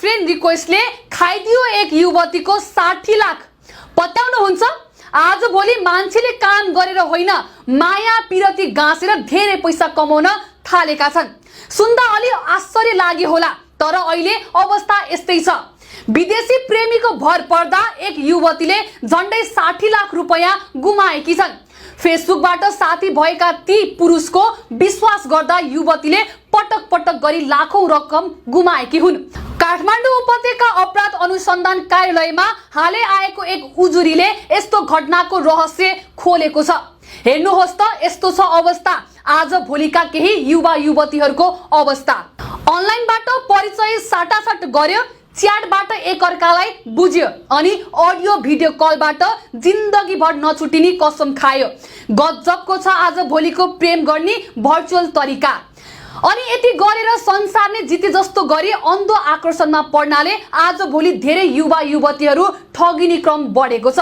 Friend रिक्वेस्टले खाइदियो एक युवतीको 60 लाख। पत्याउनुहुन्छ? आज भोलि मान्छेले काम गरेर होइन माया पिरती गाँसेर धेरै पैसा कमाउन थालेका छन्। सुन्दा अलि आश्चर्य लाग्यो होला, तर अहिले अवस्था यस्तै छ। विदेशी प्रेमीको भर पर्दा एक युवतीले झन्डै 60 लाख रुपैयाँ गुमाएकी छन्। फेसबुकबाट साथी भएका ती पुरुषको विश्वास गर्दा युवतीले पटक पटक गरी लाखौं रकम गुमाएकी हुन्। काठमाडौँ उपत्यका अपराध अनुसन्धान कार्यालयमा हालै आएको एक उजुरीले यस्तो घटनाको रहस्य खोलेको छ। हेर्नुहोस् त, यस्तो छ अवस्था आज भोलिका केही युवा युवतीहरूको अवस्था। अनलाइनबाट परिचय साटासाट गर्यो, च्याटबाट एकअर्कालाई बुझ्यो अनि अडियो भिडियो कलबाट जिन्दगीभर नछुटिने कसम खायो। गजबको छ आज भोलिको प्रेम गर्ने भर्चुअल तरिका। अनि यति गरेर संसार नै जिते जस्तो गरी अन्धो आकर्षणमा पर्नाले आज भोलि धेरै युवा युवतीहरू ठगिने क्रम बढेको छ।